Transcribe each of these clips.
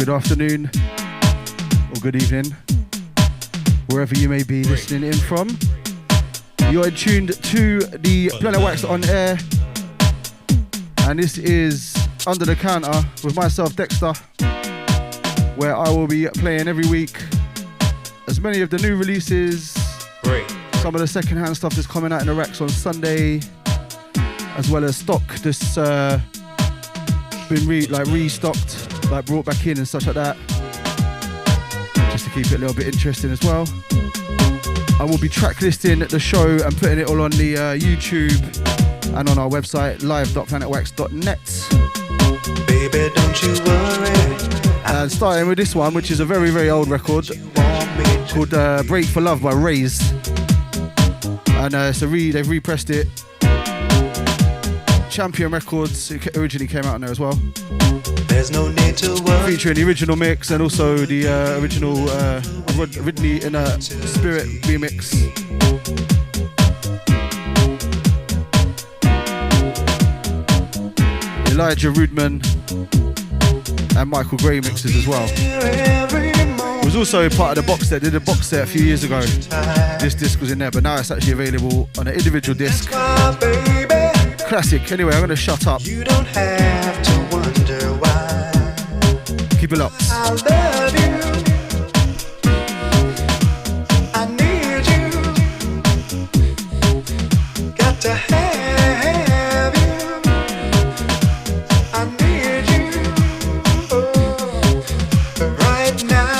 good afternoon, or good evening, wherever you may be listening in from. You're tuned to the Planet Wax on air, and this is Under the Counter with myself, Dexta, where I will be playing every week as many of the new releases, some of the second-hand stuff that's coming out in the racks on Sunday, as well as stock that's been restocked, like brought back in and such like that, just to keep it a little bit interesting as well. I will be track listing the show and putting it all on the YouTube and on our website, live.planetwax.net. Baby, don't you worry. And starting with this one, which is a very, very old record called Break for Love by Raze. And they've repressed it. Champion Records, it originally came out on there as well. There's no need to worry. Featuring the original mix and also the original Ridley in a Spirit remix. Elijah Rudman and Michael Gray mixes as well. It was also part of the box set. Did a box set a few years ago. This disc was in there, but now it's actually available on an individual disc. Classic. Anyway, I'm gonna shut up. You don't have to wonder why. Keep it locked. I love you. I need you. Got to have you. I need you. Oh, right now.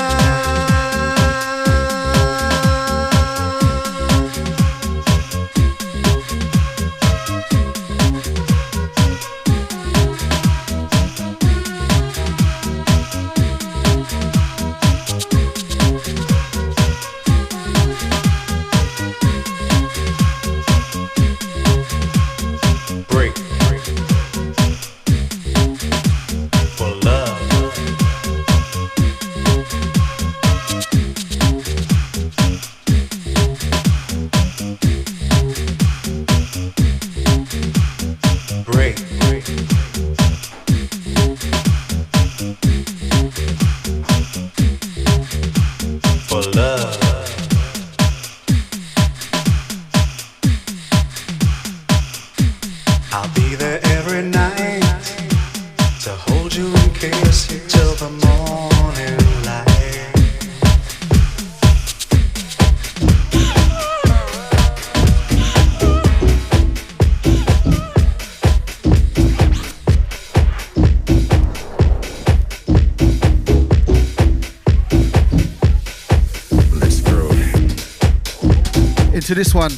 To this one,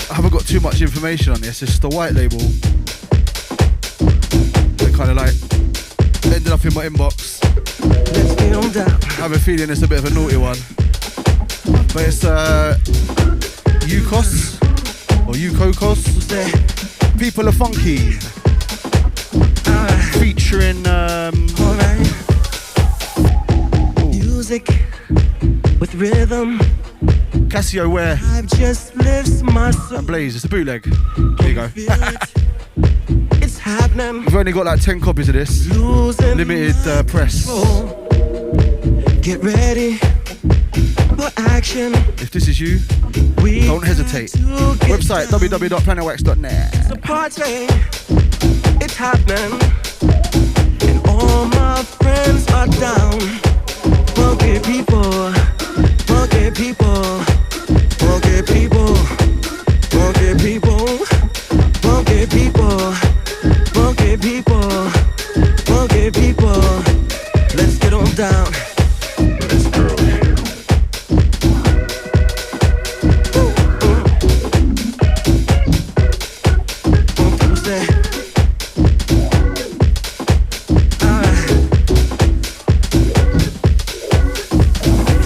I haven't got too much information on this. It's just a white label. It kind of like ended up in my inbox. Let's get on down. I have a feeling it's a bit of a naughty one, but it's Ukos or Ukokos. People Are Funky, featuring music with rhythm. Casio Ware and Blaze. It's a bootleg. There you go. It's happening. We've only got like 10 copies of this. Limited press. Get ready for action. If this is you, don't hesitate. Website www.planetwax.net. It's a party. It's happening. And all my friends are down. Funky people. Funky people, funky people, funky people, funky people, funky people, funky people. Let's get on down. Let's go.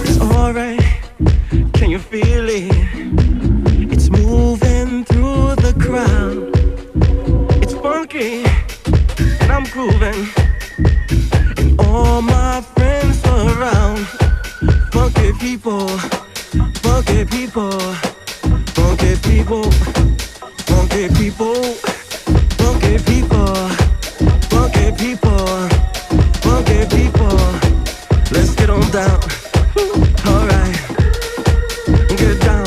It's alright. Can you feel it? It's moving through the crowd. It's funky, and I'm grooving. And all my friends are around. Funky people, funky people, funky people, funky people, funky people, Funky people, let's get on down. Alright, get down.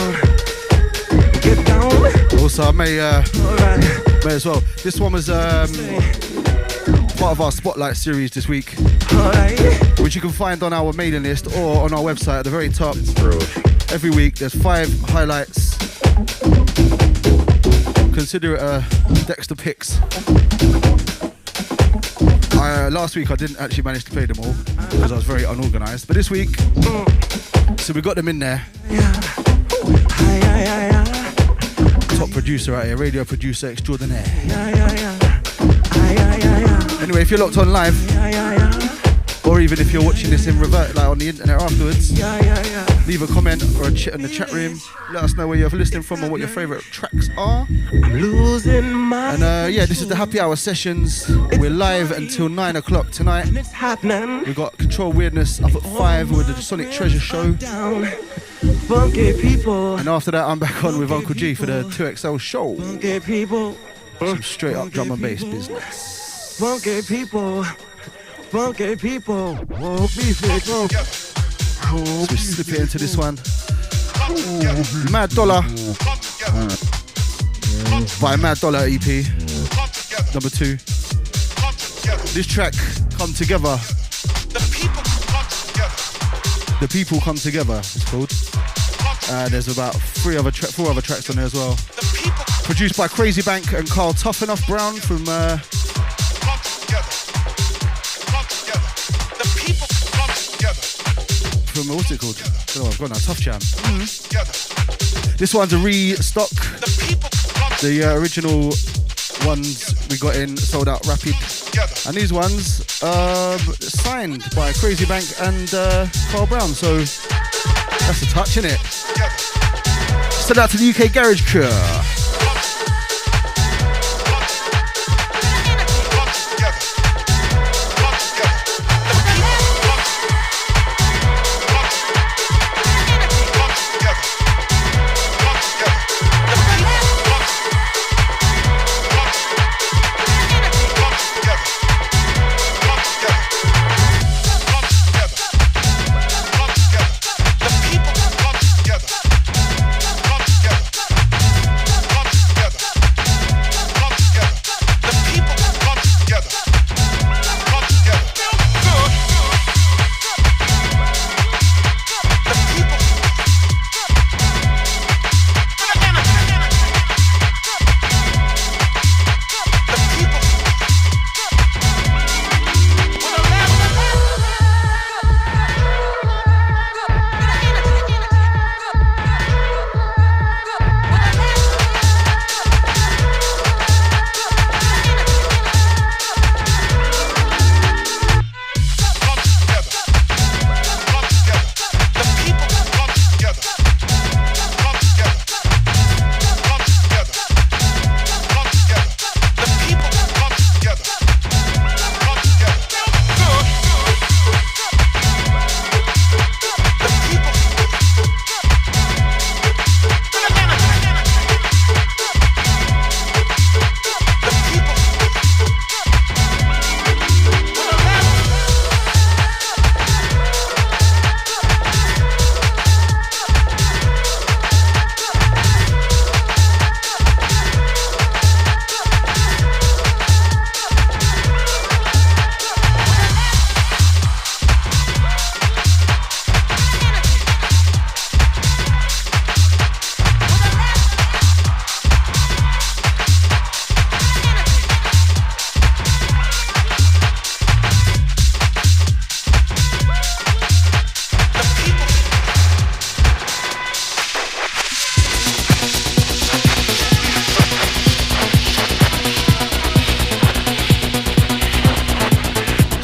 Also, I may as well. This one was part of our Spotlight series this week, which you can find on our mailing list or on our website at the very top. Every week there's 5 highlights. Consider it a Dexta picks. Last week I didn't actually manage to play them all because I was very unorganised, but this week, so we got them in there. Top producer out here, radio producer extraordinaire. Anyway, if you're locked on live, or even if you're watching this in revert, like on the internet afterwards, leave a comment or a chat in the chat room. Let us know where you're listening from and what your favourite tracks are. And yeah, this is the Happy Hour sessions. We're live until 9 o'clock tonight. We've got Control Weirdness up at 5 with the Sonic Treasure Show. And after that, I'm back on with Uncle G for the 2XL show. Some straight up drum and bass business. Funky people. So we slip it into this one. Mad Dollar by Mad Dollar EP number 2. This track, Come Together. The People Come Together, it's called. There's about 4 other tracks on there as well. Produced by Crazy Bank and Carl Tough Enough Brown from what's it called? Oh, I've got now, Tough Jam. This one's a restock. The original ones we got in sold out rapid, and these ones signed by Crazy Bank and Carl Brown. So that's a touch, innit? Send out to the UK Garage Crew.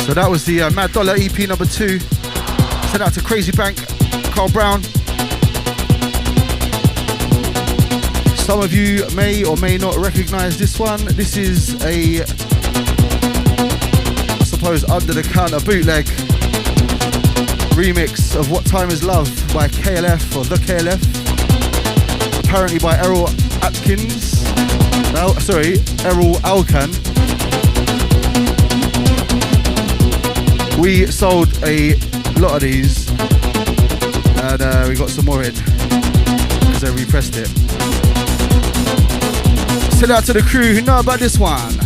So that was the Mad Dollar EP number 2. Sent out to Crazy Bank, Carl Brown. Some of you may or may not recognize this one. This is a, I suppose, under the counter bootleg remix of What Time Is Love by KLF or The KLF. Apparently by Errol Atkins. No, sorry, Errol Alkan. We sold a lot of these, and we got some more in because I repressed it. Send out to the crew who know about this one.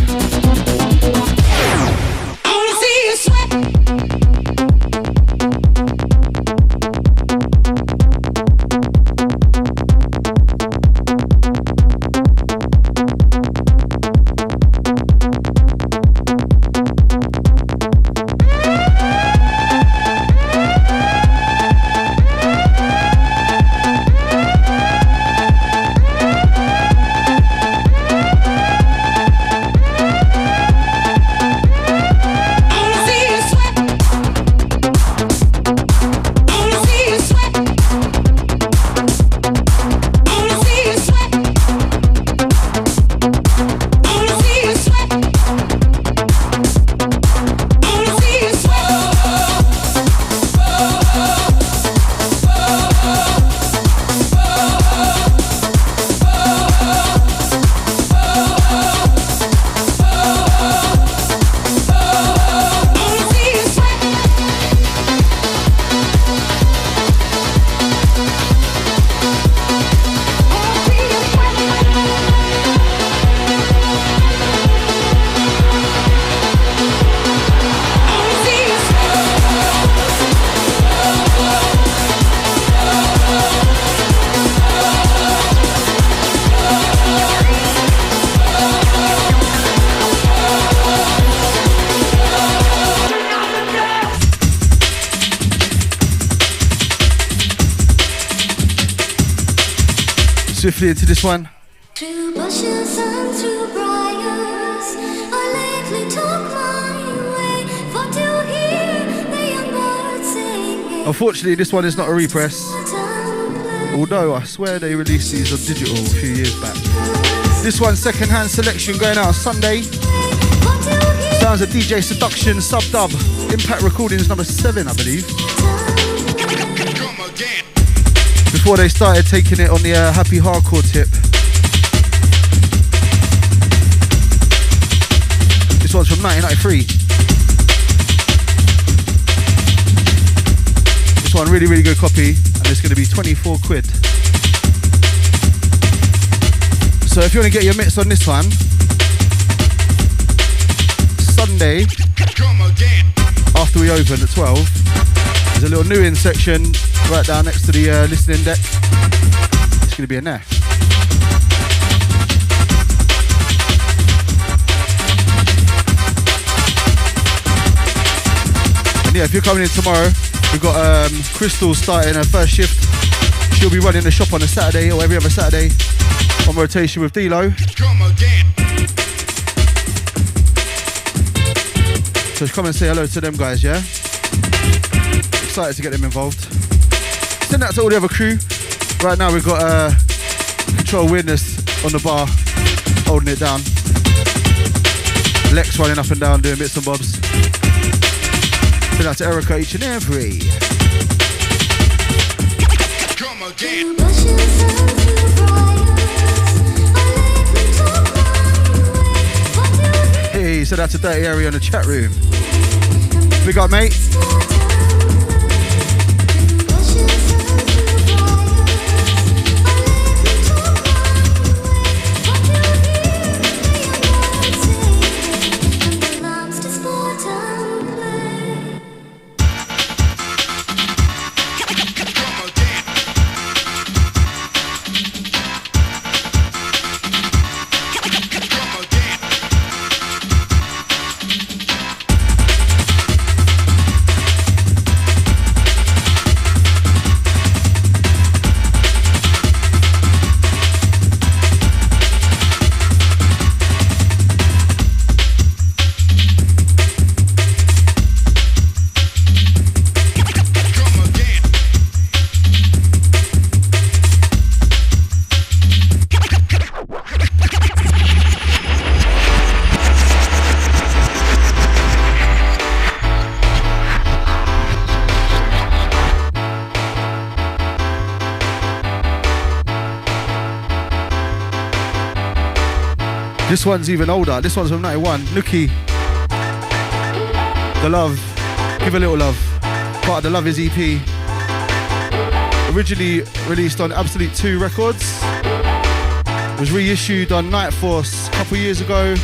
Swiftly into this one. Through bushes and through briars, I lately took my way for to hear the young birds singing. Unfortunately, this one is not a repress, although I swear they released these on digital a few years back. This one's second-hand selection going out Sunday. Sounds of DJ Secuction Sub Dub. Impact Recordings number 7, I believe. Before they started taking it on the happy hardcore tip. This one's from 1993. This one really, really good copy, and it's going to be 24 quid. So if you want to get your mix on this one, Sunday, after we open at 12, there's a little new in section right down next to the listening deck. It's going to be in there. And yeah, if you're coming in tomorrow, we've got Crystal starting her first shift. She'll be running the shop on a Saturday or every other Saturday on rotation with D-Lo. So come and say hello to them guys, yeah? Excited to get them involved. Send that to all the other crew. Right now we've got Control Witness on the bar, holding it down. Lex running up and down, doing bits and bobs. Send that to Erica each and every. Come again. Hey, send that to Dirty Area in the chat room. Big up, mate. This one's even older. This one's from 91. Nookie. The Love. Give a Little Love, part of the Love Is EP. Originally released on Absolute 2 Records. Was reissued on Night Force a couple years ago.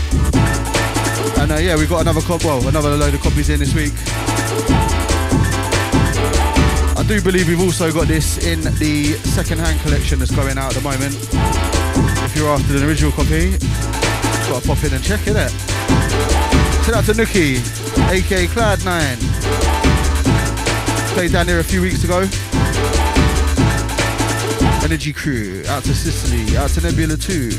And yeah, we've got another load of copies in this week. I do believe we've also got this in the second-hand collection that's going out at the moment. If you're after the original copy, just gotta pop in and check it out. Shout out to Nookie, aka Cloud9. Played down here a few weeks ago. Energy Crew, out to Sicily, out to Nebula 2.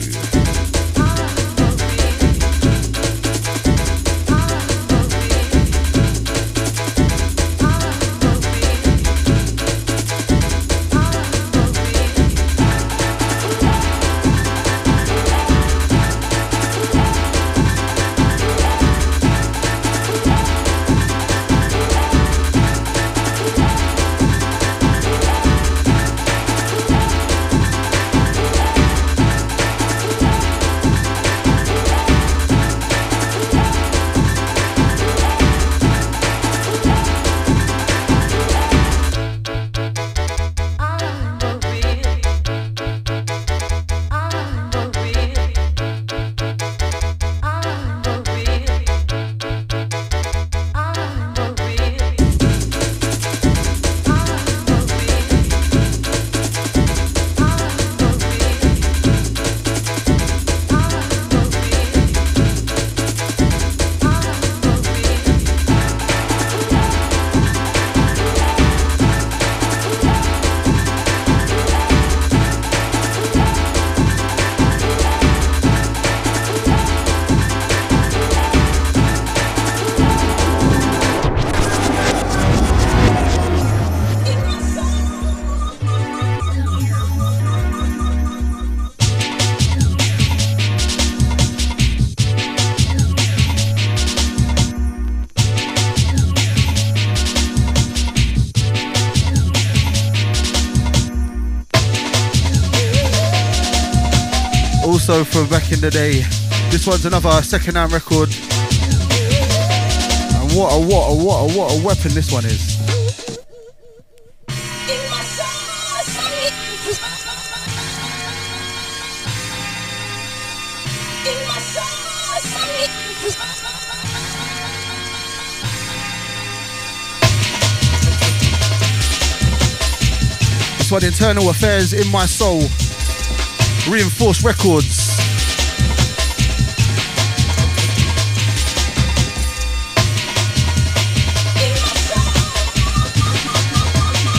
Also from back in the day, this one's another second-hand record, and what a weapon this one is. This one, Internal Affairs in My Soul. Reinforced Records.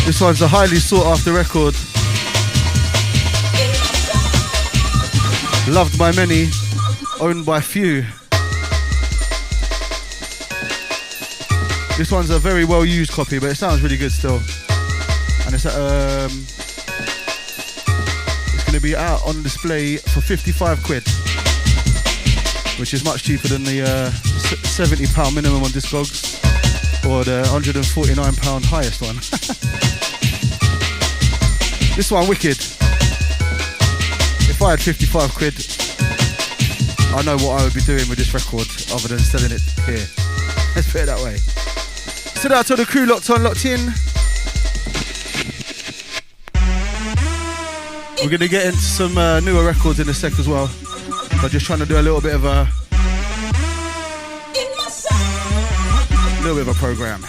This one's a highly sought after record. Loved by many, owned by few. This one's a very well used copy, but it sounds really good still. And it's going to be out on display for 55 quid, which is much cheaper than the £70 minimum on Discogs or the £149 highest one. This one wicked. If I had 55 quid, I know what I would be doing with this record other than selling it here. Let's put it that way. So that's all the crew locked on, locked in. We're going to get into some newer records in a sec as well. But just trying to do a little bit of a program.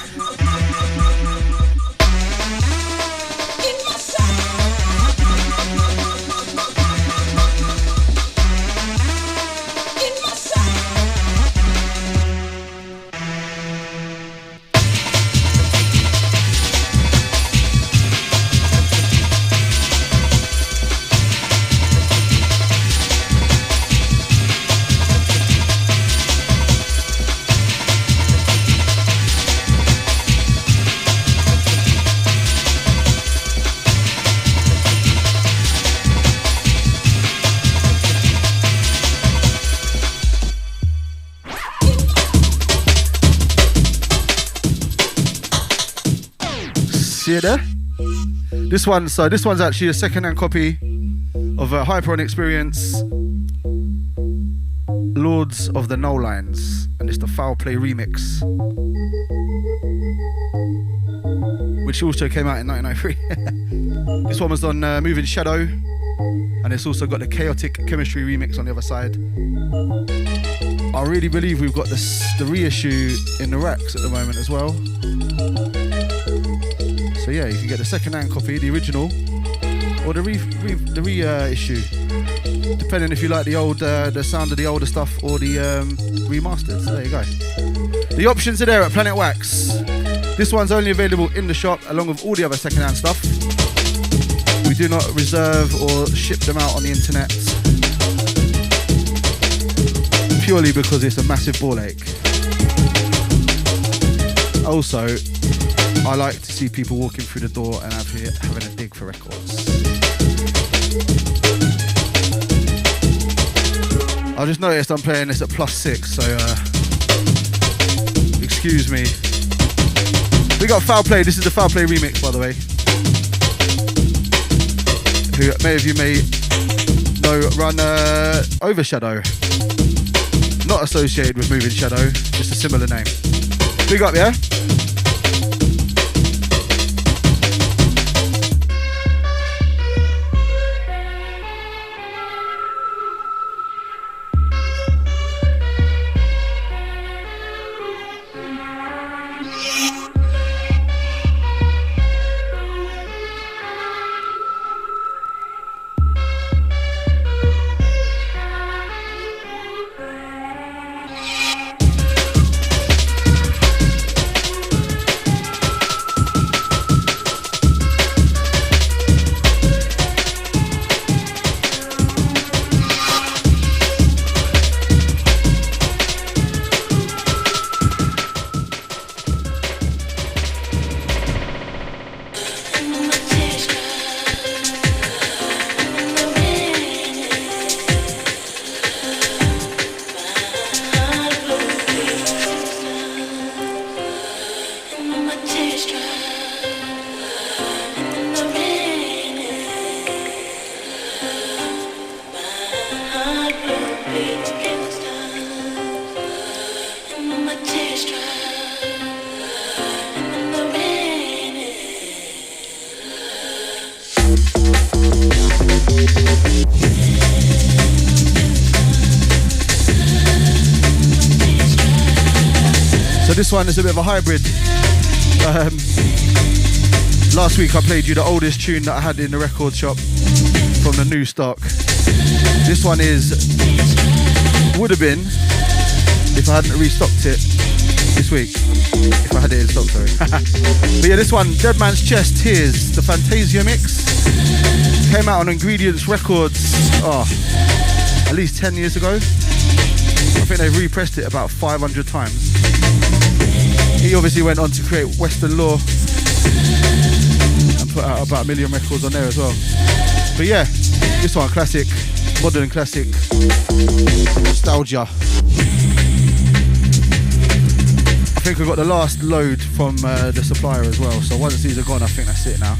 See it there? This one's actually a second-hand copy of a Hyperon Experience Lords of the Null Lines, and it's the Foul Play remix. which also came out in 1993. This one was on Moving Shadow, and it's also got the Chaotic Chemistry remix on the other side. I really believe we've got the reissue in the racks at the moment as well. So yeah, you can get the second-hand copy, the original, or the reissue, depending if you like the sound of the older stuff or the remastered. So there you go. The options are there at Planet Wax. This one's only available in the shop along with all the other second-hand stuff. We do not reserve or ship them out on the internet, purely because it's a massive ball ache. Also, I like to see people walking through the door and having a dig for records. I just noticed I'm playing this at +6, so excuse me. We got Foul Play. This is the Foul Play remix, by the way. Who many of you may know run Overshadow. Not associated with Moving Shadow, just a similar name. Big up, yeah? This one is a bit of a hybrid. Last week I played you the oldest tune that I had in the record shop from the new stock. This one would have been if I hadn't restocked it this week. If I had it in stock, sorry. But yeah, this one, Dead Man's Chest, here's the Fantazia mix. Came out on Ingredients Records, at least 10 years ago. I think they've repressed it about 500 times. He obviously went on to create Western Law and put out about 1 million records on there as well. But yeah, this one, classic, modern classic, nostalgia. I think we've got the last load from the supplier as well, so once these are gone, I think that's it now.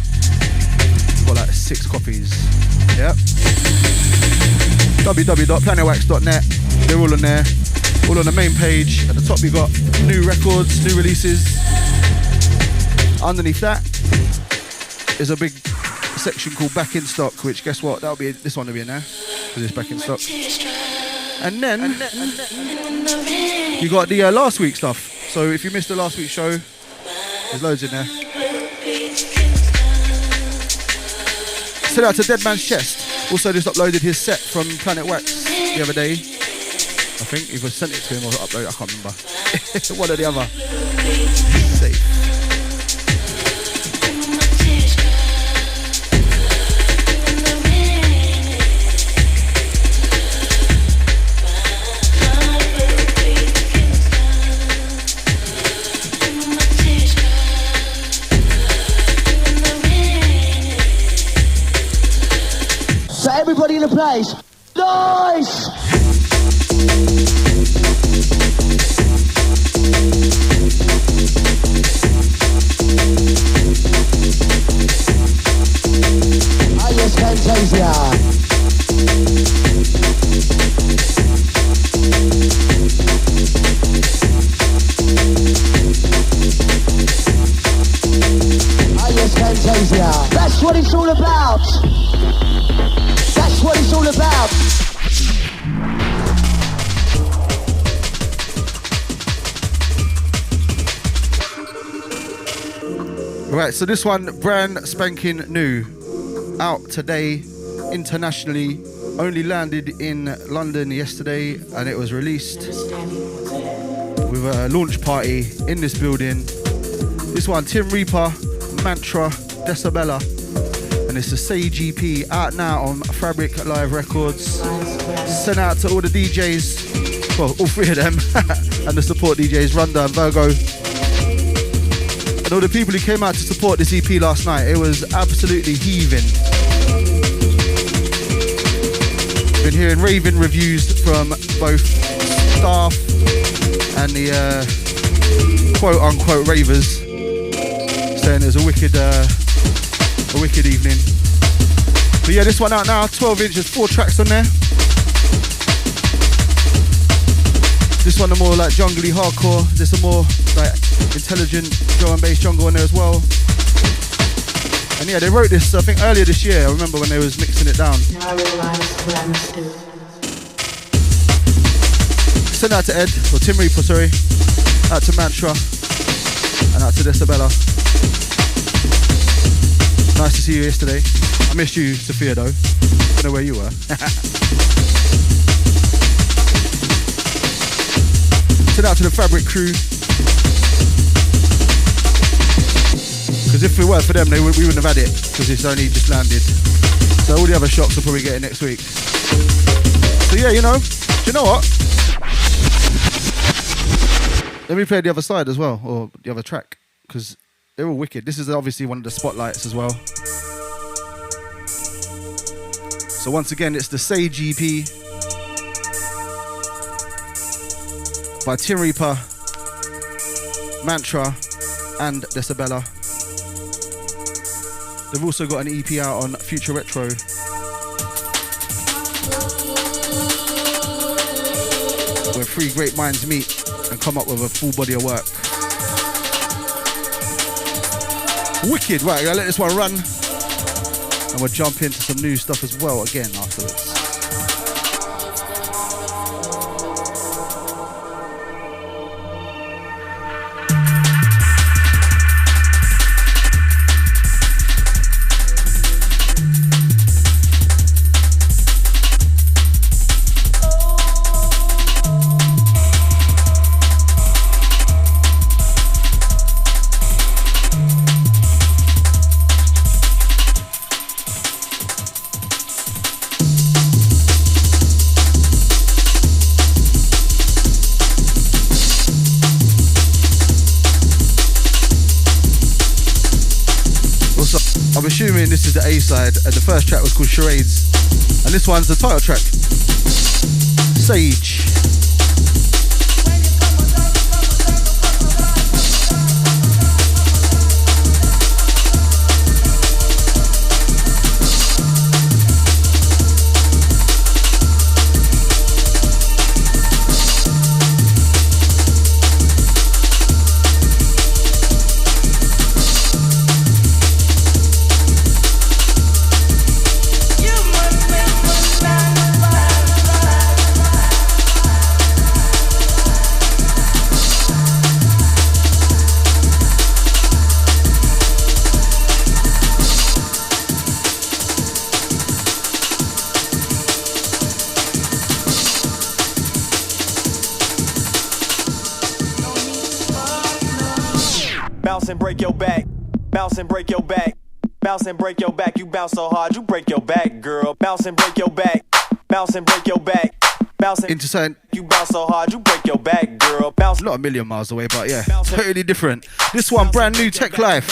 Got like 6 copies. Yep. www.planetwax.net. They're all on there. All on the main page. At the top you got new records, new releases. Underneath that is a big section called Back in Stock, which guess what? This one will be in there because it's back in stock. And then you got the last week's stuff. So if you missed the last week's show, there's loads in there. Send out to Dead Man's Chest. Also just uploaded his set from Planet Wax the other day. I think either sent it to him or uploaded it, I can't remember. One or the other. Safe. So everybody in the place, nice! Ah yes, Fantazia. Ah Fantazia. That's what it's all about. That's what it's all about. Right, so this one, brand spanking new. Out today, internationally. Only landed in London yesterday, and it was released with a launch party in this building. This one, Tim Reaper, Mantra, Decibella, and it's the Sage EP, out now on Fabric Live Records. Sent out to all the DJs, well, all three of them, and the support DJs, Runda and Virgo. And all the people who came out to support this EP last night. It was absolutely heaving. Been hearing raving reviews from both staff and the quote-unquote ravers, saying it was a wicked evening. But yeah, this one out now, 12 inches, 4 tracks on there. This one the more like jungly hardcore. There's some more like intelligent drum and bass jungle on there as well. And yeah, they wrote this I think earlier this year. I remember when they was mixing it down. Send out to Ed, or Tim Reaper, sorry. Out to Mantra and out to Decibella. Nice to see you yesterday. I missed you, Sophia, though. Don't know where you were. Send out to the Fabric crew. Because if it weren't for them, we wouldn't have had it. Because it's only just landed. So all the other shops will probably get it next week. So yeah, you know. Do you know what? Let me play the other side as well, or the other track. Because they're all wicked. This is obviously one of the spotlights as well. So once again, it's the Sage EP by Tim Reaper, Mantra, and Decibella. They've also got an EP out on Future Retro. Where three great minds meet and come up with a full body of work. Wicked, right, I'll let this one run. And we'll jump into some new stuff as well again afterwards. I'm assuming this is the A side, and the first track was called Charades, and this one's the title track, Sage. Bounce and break your back. Bounce and break your back. Bounce and break your back. You bounce so hard, you break your back, girl. Bounce and break your back. Bounce and break your back. Bounce and Into something. You bounce so hard, you break your back, girl. Bounce. Not a million miles away, but yeah, totally different. This one, brand new Tech Life.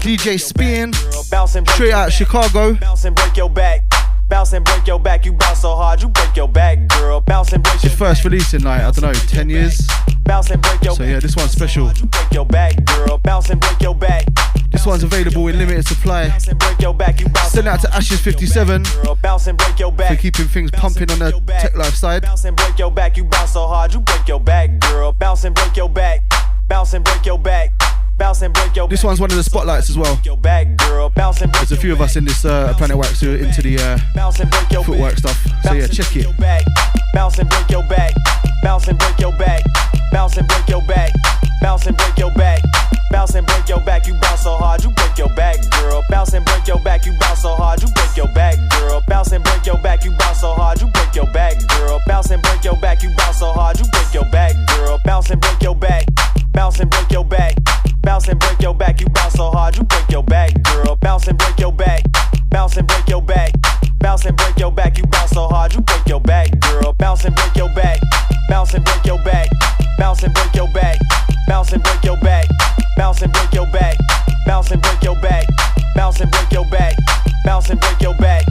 DJ Spinn, straight out of Chicago. Bounce and break your back. Bounce and break your back. You bounce so hard, you break your back, girl. Bounce and break your His first release in like, I don't know, 10 years. Bounce and break your So yeah, this one's special. You break your back, girl. Bounce and break your back. This one's available in limited supply. Bounce and break your back. You bounce. Send out to Ashes57 Bounce and break your back. for keeping things pumping on the Tech Life side. Bounce and break your back. You bounce so hard, you break your back, girl. Bounce and break your back. Bounce and break your back. This one's one of the spotlights as well. There's a few of us in this Planet Wax who are into the footwork stuff. So yeah, check it. Bounce and break your back. Bounce and break your back. Bounce and break your back. Bounce and break your back. Bounce and break your back. You bounce so hard, you break your back, girl. Bounce and break your back. You bounce so hard, you break your back, girl. Bounce and break your back. You bounce so hard, you break your back, girl. Bounce and break your back. You bounce so hard, you break your back, girl. Bounce and break your back. Bounce and break your back. Bounce and break your back. You bounce so hard, you break your back, girl. Bounce and break your back. Bounce and break your back. Bounce and break your back. You bounce so hard, you break your back, girl. Bounce and break your back. Bounce and break your back. Bounce and break your back. Bounce and break your back. Bounce and break your back. Bounce and break your back. Bounce and break your back. Bounce and break your back.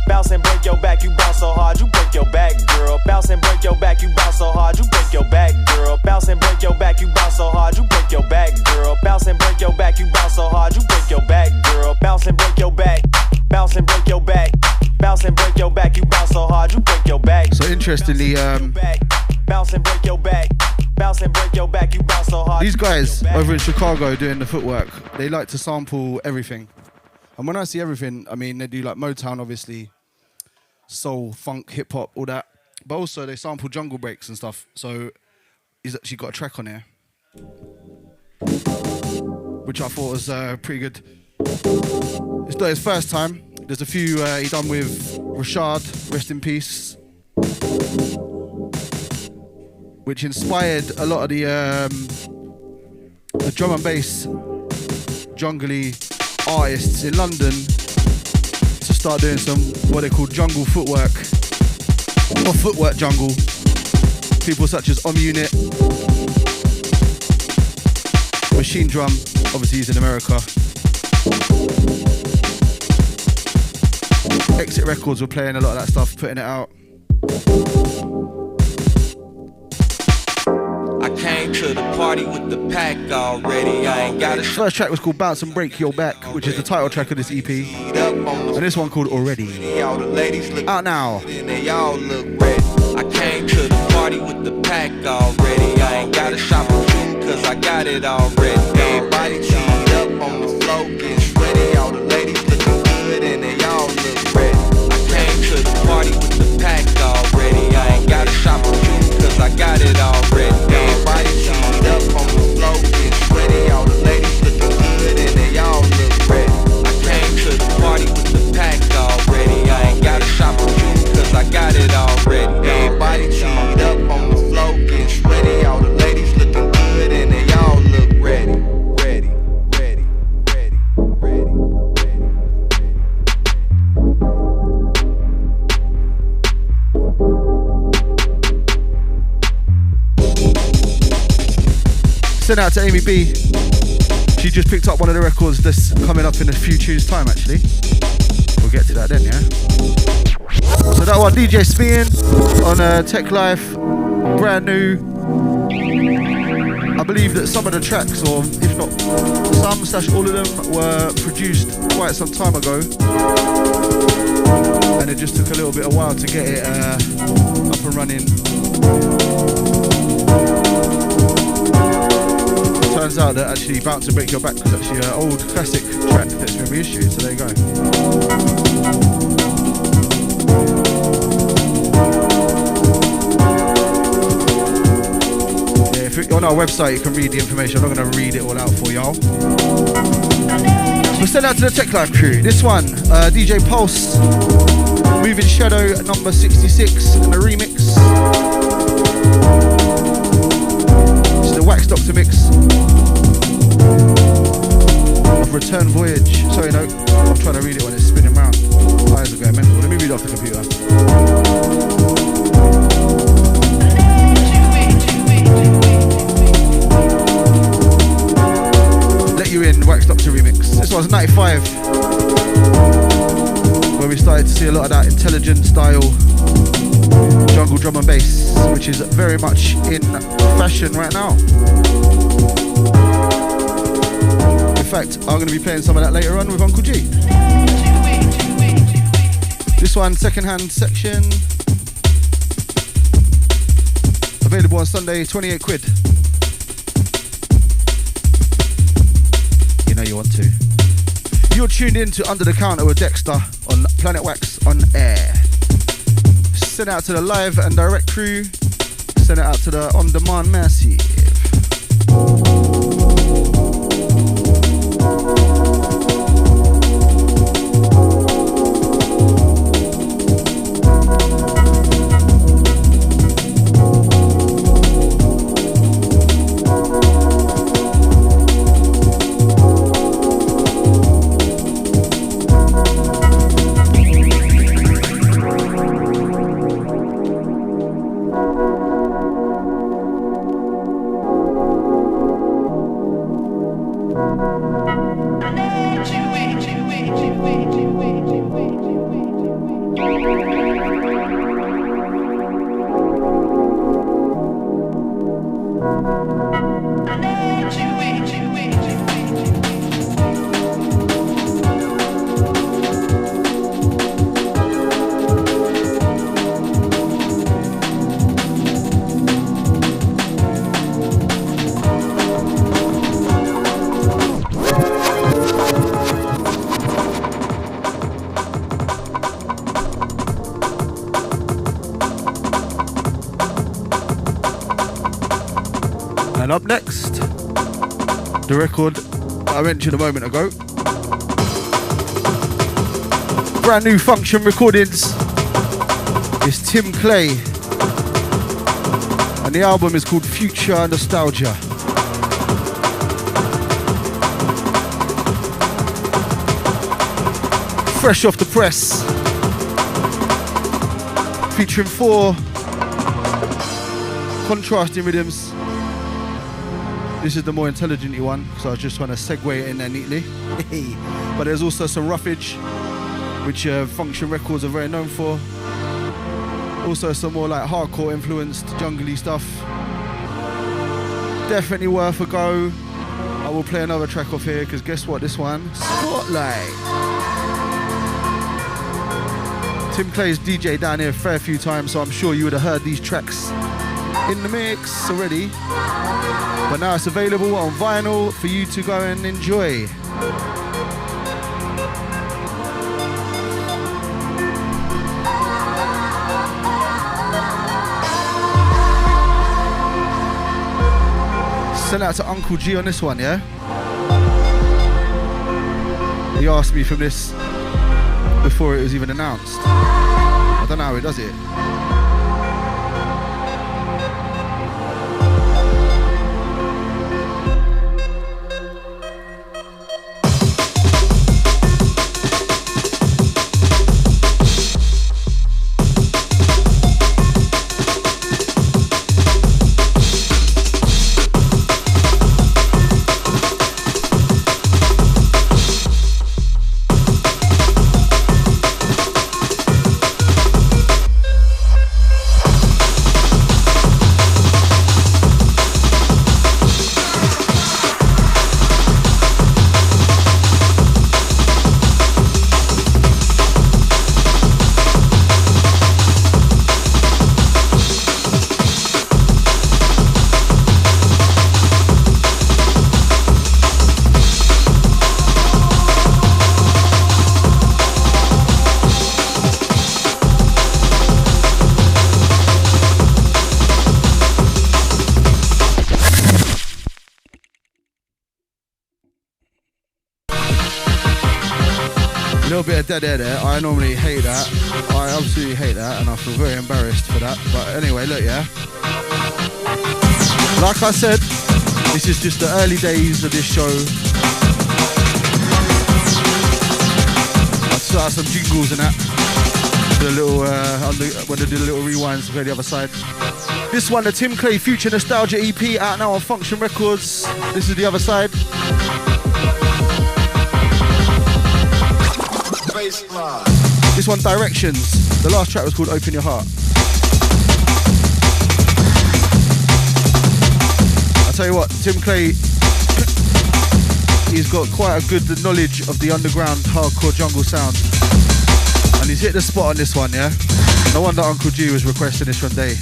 Bounce and break your back. You bounce so hard, you break your back, girl. Bounce and break your back. You bounce so hard, you break your back, girl. Bounce and break your back. You bounce so hard, you break your back, girl. Bounce and break your back. You bounce so hard, you break your back, girl. Bounce and break your back. Bounce and break your back. Bounce and break your back. You bounce so hard, you break your back. So interestingly, bounce and break your back. Bounce and break your back. You bounce so hard. these guys over in Chicago doing the footwork, they like to sample everything. And when I see everything, I mean they do like Motown, obviously, soul, funk, hip hop, all that. But also they sample jungle breaks and stuff. So he's actually got a track on here, which I thought was pretty good. It's not his first time. There's a few he done with Rashad, rest in peace, which inspired a lot of the drum and bass jungly artists in London to start doing some what they call jungle footwork or footwork jungle. People such as Unit, Machine Drum, obviously he's in America. Exit Records were playing a lot of that stuff, putting it out. I came to the party with the pack already. I ain't got a First track was called Bounce and Break Your Back, which is the title track of this EP. And this one called Already. Out now. They all look ready. I came to the party with the pack already. I ain't got a shop for food cause I got it already. Everybody teed up on the floor, getting sweaty. All the ladies looking good and they all look ready. I came to the party with the pack already. I ain't got a shop for food cause I got it already. Everybody teed up on the floor, getting sweaty. All the ladies looking good and they all look ready. I came to the party with the pack already. I ain't got a shop for food cause I got it already. Everybody teed up on the floor, getting sweaty. All the ladies looking good and they all look ready. Ready, ready, ready, ready, ready. Send out to Amy B. She just picked up one of the records that's coming up in a few tunes time actually. We'll get to that then, yeah? So that one, DJ Spinn on Tech Life, brand new. I believe that some of the tracks, or if not some / all of them, were produced quite some time ago. And it just took a little bit of while to get it up and running. Turns out that actually Bounce and Break Your Back was actually an old classic track that's been reissued, so there you go. Yeah, if you're on our website you can read the information. I'm not going to read it all out for y'all. We'll send out to the Tech Life crew. This one, DJ Pulse, Moving Shadow number 66 and the remix. It's the Wax Doctor mix of Return Voyage. Sorry, no, I'm trying to read it when it's spinning round. My eyes are going mental. Let me read it off the computer. Let You In, Wax Doctor remix. This one's 95, where we started to see a lot of that intelligent style jungle drum and bass, which is very much in fashion right now. In fact, I'm going to be playing some of that later on with Uncle G. This one, Secondhand Section, available on Sunday, 28 quid. you want to. You're tuned in to Under the Counter with Dexta on Planet Wax on air. Send it out to the live and direct crew. Send it out to the on-demand massive. And up next, the record I mentioned a moment ago. Brand new Function Recordings. It's Tim Clay. And the album is called Future Nostalgia. Fresh off the press. Featuring 4 contrasting rhythms. This is the more intelligent one, so I was just trying to segue it in there neatly. But there's also some roughage, which Function Records are very known for. Also some more like hardcore influenced jungly stuff. Definitely worth a go. I will play another track off here, because guess what, this one? Spotlight. Tim Clay's DJ down here a fair few times, so I'm sure you would have heard these tracks in the mix already. But now it's available on vinyl for you to go and enjoy. Send out to Uncle G on this one, yeah? He asked me from this before it was even announced. I don't know how he does it. Bit of dead air there. I normally hate that. I absolutely hate that, and I feel very embarrassed for that. But anyway, look, yeah. Like I said, this is just the early days of this show. I sort out some jingles and that. The little when I did a little rewinds to the other side. This one, the Tim Clay Future Nostalgia EP, out now on Function Records. This is the other side. This one, Directions. The last track was called Open Your Heart. I'll tell you what, Tim Clay, he's got quite a good knowledge of the underground hardcore jungle sound. And he's hit the spot on this one, yeah? No wonder Uncle G was requesting this one day.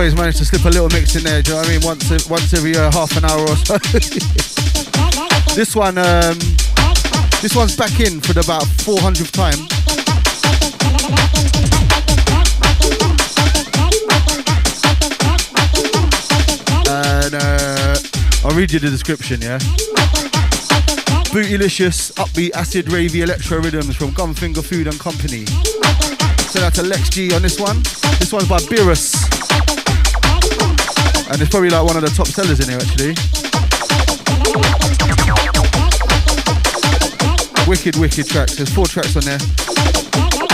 always manage to slip a little mix in there. Do you know what I mean? Once every half an hour or so. This one's back in for the about 400th time. And I'll read you the description, yeah? Bootylicious, upbeat, acid, ravey, electro rhythms from Gunfinger Food and Company. So that's a Lex G on this one. This one's by Beerus. And it's probably like one of the top sellers in here, actually. Wicked tracks. There's 4 tracks on there.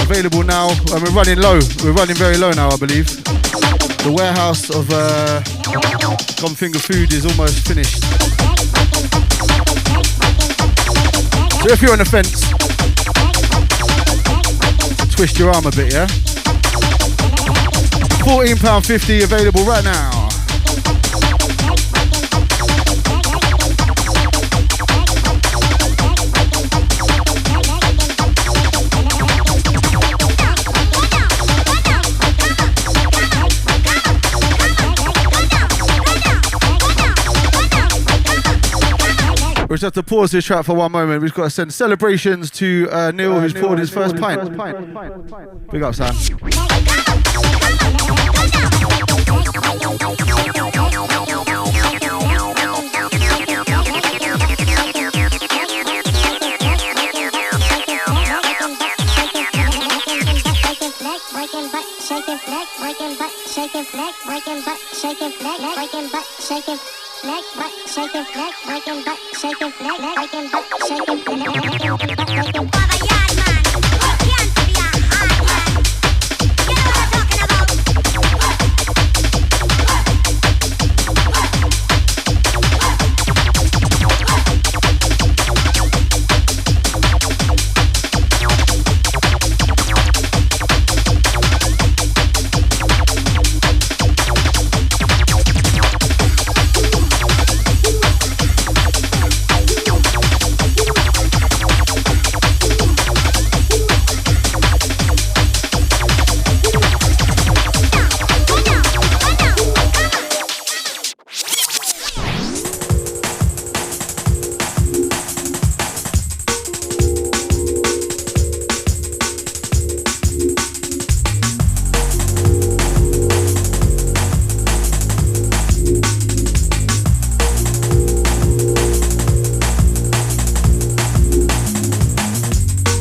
Available now. And we're running low. We're running very low now, I believe. The warehouse of Gunfinger Food is almost finished. So if you're on the fence, twist your arm a bit, yeah? £14.50 available right now. We just have to pause this track for one moment. We've got to send celebrations to Neil, who's poured his first pint. Big up, Sam.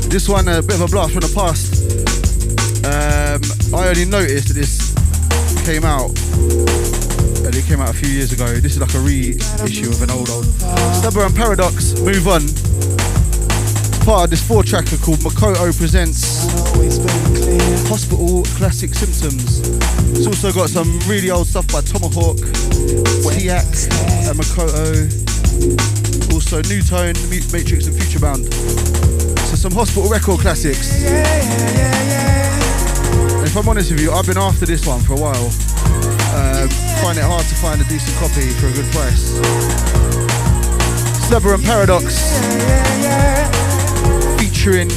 This one, a bit of a blast from the past. I only noticed that this came out, and it came out a few years ago. This is like a reissue of an old. Stubber and Paradox, Move On. It's part of this 4-tracker called Makoto Presents Hospital Classic Symptoms. It's also got some really old stuff by Tomahawk, Tiak, and Makoto. Also New Tone, Matrix and Futurebound. So some hospital record classics. And if I'm honest with you, I've been after this one for a while. Find it hard to find a decent copy for a good price. Stubber and Paradox, featuring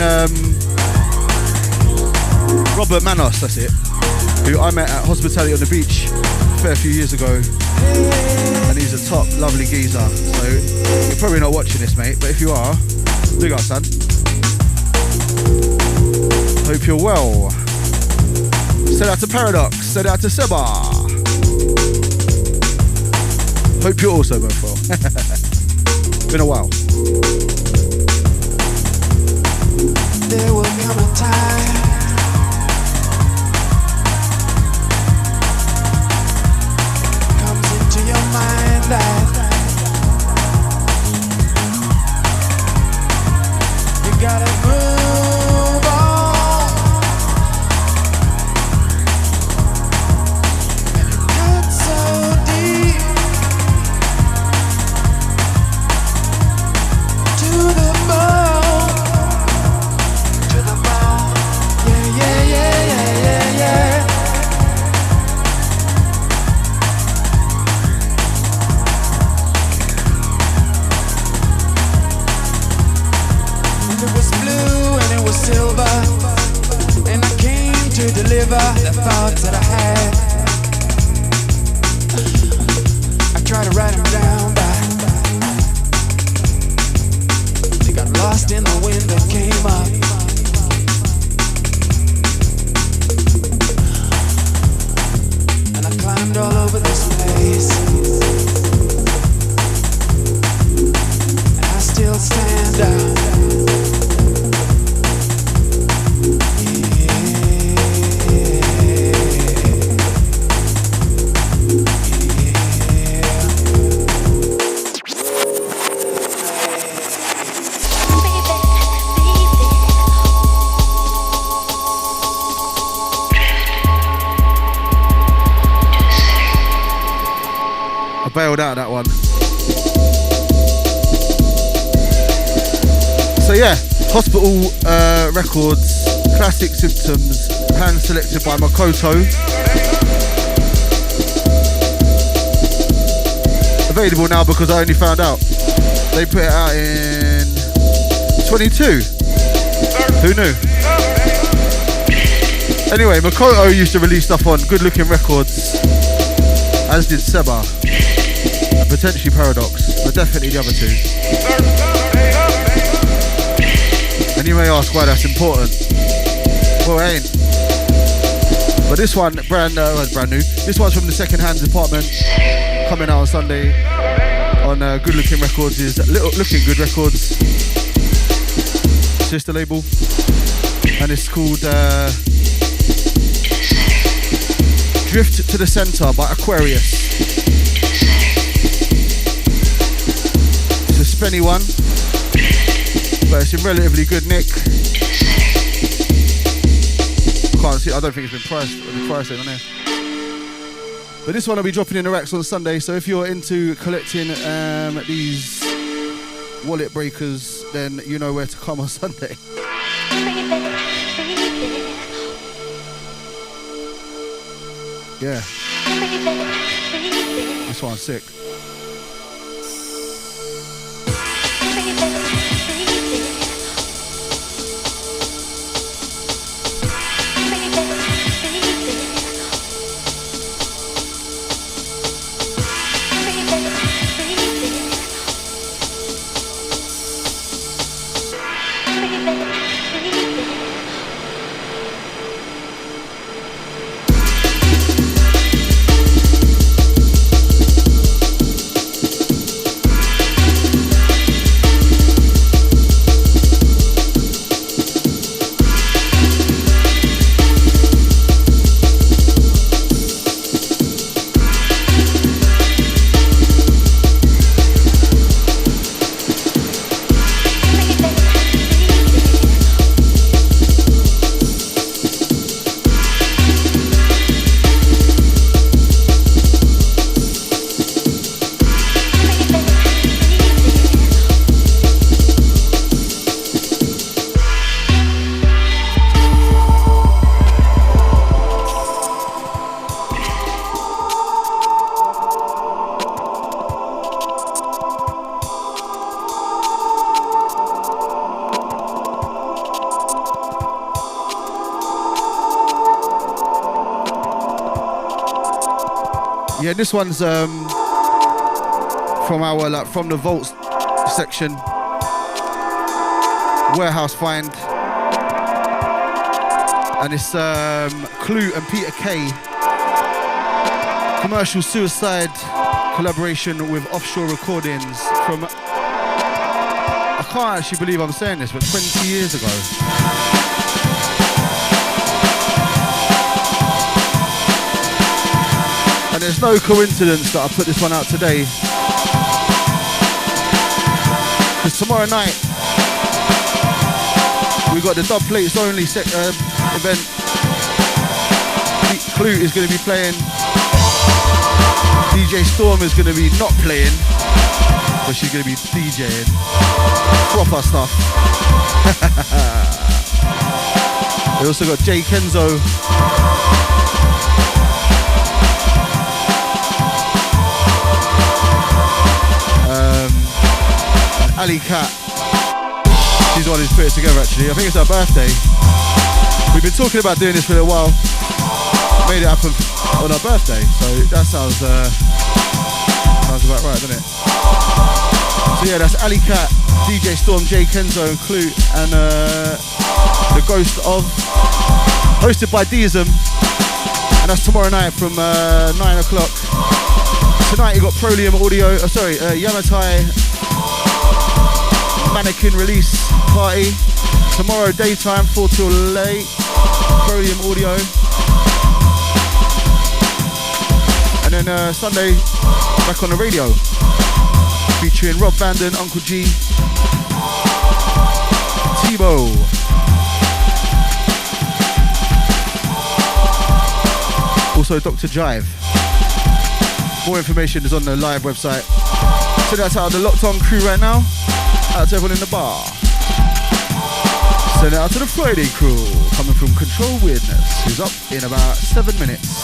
Robert Manos, that's it, who I met at Hospitality on the Beach a fair few years ago. And he's a top, lovely geezer. So you're probably not watching this, mate, but if you are, big up, son. Hope you're well. Send out to Paradox, send out to Seba. Hope you're also both well. Been a while. There will come a time comes into your mind that you gotta move on, and it cuts so deep to the bone, yeah. And it was blue and it was silver, and I came to deliver the thoughts that I had. lost in the wind that came up. And I climbed all over this place. And I still stand out. Bailed out that one. So yeah, Hospital Records, Classic Symptoms, hand selected by Makoto. Available now because I only found out. They put it out in 22. Who knew? Anyway, Makoto used to release stuff on Good Looking Records, as did Seba. Potentially Paradox, but definitely the other two. And you may ask why that's important. Well, it ain't. But this one, brand new. This one's from the Second Hand Department, coming out on Sunday on Good Looking Records. Is Looking Good Records, sister label, and it's called Drift to the Center by Aquarius. Spenny one, but it's in relatively good nick. Can't see, I don't think it's been priced on here. But this one will be dropping in the racks on Sunday, so if you're into collecting these wallet breakers, then you know where to come on Sunday. Yeah. This one's sick. Yeah, this one's from our from the vaults section, warehouse find, and it's Clue and Peter K. Commercial Suicide collaboration with Offshore Recordings from, I can't actually believe I'm saying this, but 20 years ago. And there's no coincidence that I put this one out today, because tomorrow night we've got the Dub Plates Only event. Clue is going to be playing, DJ Storm is going to be not playing, but she's going to be DJing. Proper stuff. We also got Jay Kenzo. Ali Cat, she's the one who's put it together actually. I think it's her birthday. We've been talking about doing this for a little while. Made it happen on her birthday, so that sounds about right, doesn't it? So yeah, that's Ali Cat, DJ Storm, J Kenzo and Clue, and The Ghost of, hosted by Deism, and that's tomorrow night from 9 o'clock. Tonight you got Prolium Audio, Yamatai Mannequin Release Party. Tomorrow daytime, 4 till late, Prolium Audio. And then Sunday, back on the radio, featuring Rob Vanden, Uncle G, Tebow. Also Dr. Jive. More information is on the live website. So that's out of the Locked On crew right now. Out to everyone in the bar. Send it out to the Friday crew, coming from Control Weirdness, who's up in about 7 minutes.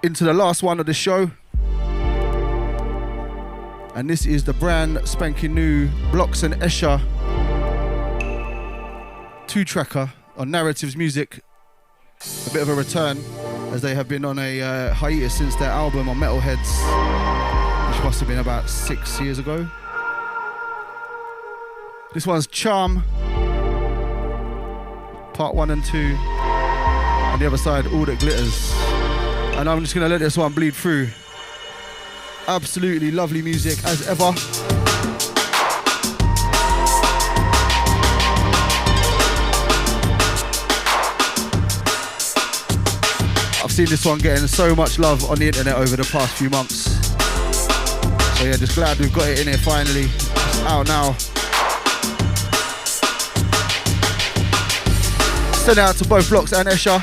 Into the last one of the show, and this is the brand spanking new Blocks and Escher 2-tracker on Narratives Music. A bit of a return, as they have been on a hiatus since their album on Metalheads, which must have been about 6 years ago. This one's Charm, part 1 and 2, and the other side, All That Glitters. And I'm just gonna let this one bleed through. Absolutely lovely music as ever. I've seen this one getting so much love on the internet over the past few months. So yeah, just glad we've got it in here finally. It's out now. Send it out to both Blocks and Escher.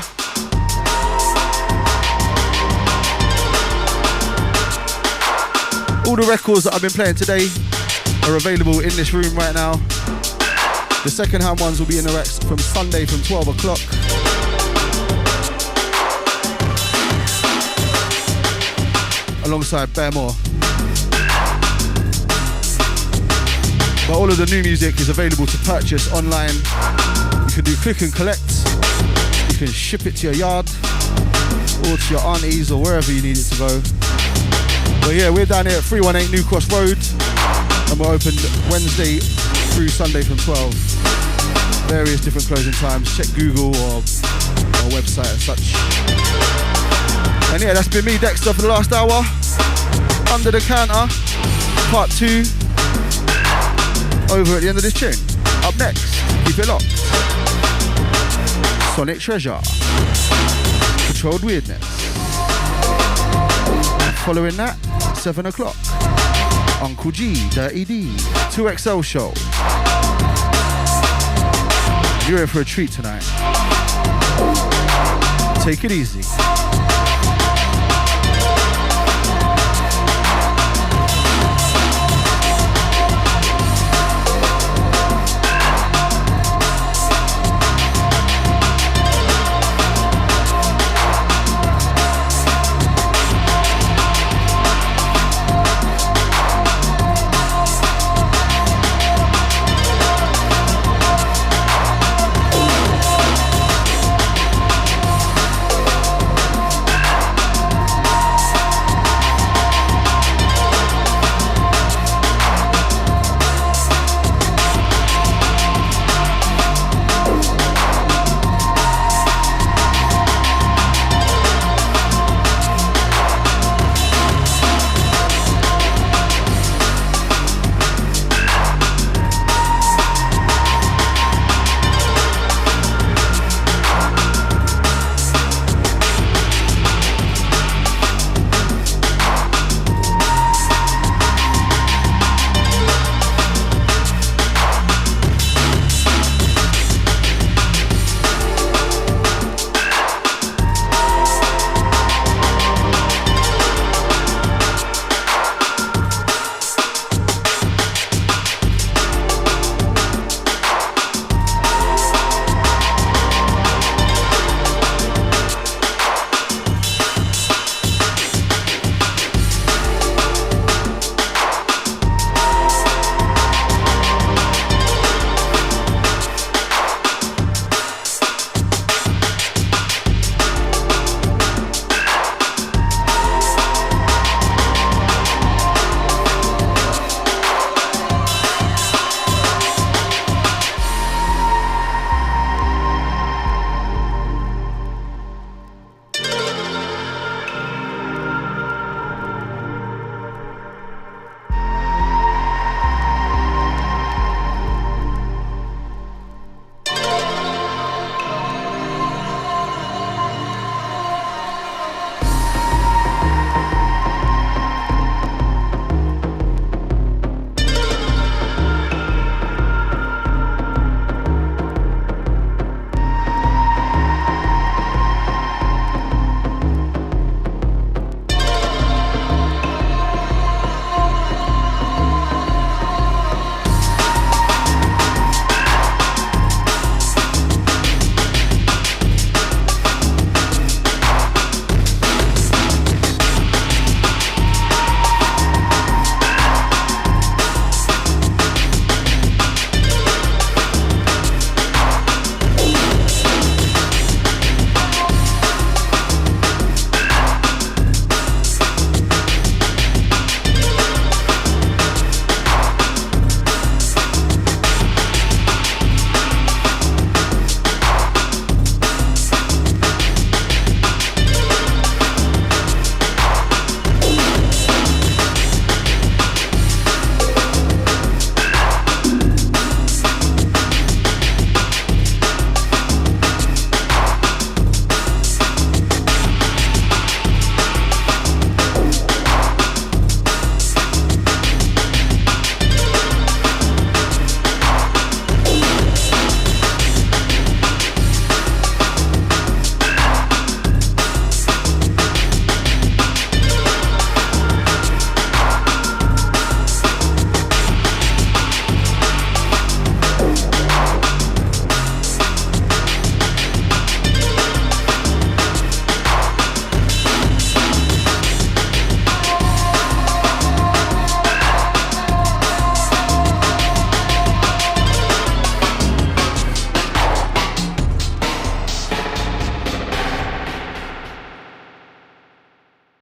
All the records that I've been playing today are available in this room right now. The second-hand ones will be in the racks from Sunday from 12 o'clock. Alongside Bear More. But all of the new music is available to purchase online. You can do click and collect. You can ship it to your yard or to your aunties or wherever you need it to go. But yeah, we're down here at 318 New Cross Road, and we're open Wednesday through Sunday from 12. Various different closing times. Check Google or our website and such. And yeah, that's been me, Dexta, for the last hour. Under the Counter, part 2. Over at the end of this tune. Up next, keep it locked. Sonic Treasure. Controlled Weirdness. Following that, 7 o'clock, Uncle G, Dirty D, 2XL show. You're in for a treat tonight. Take it easy.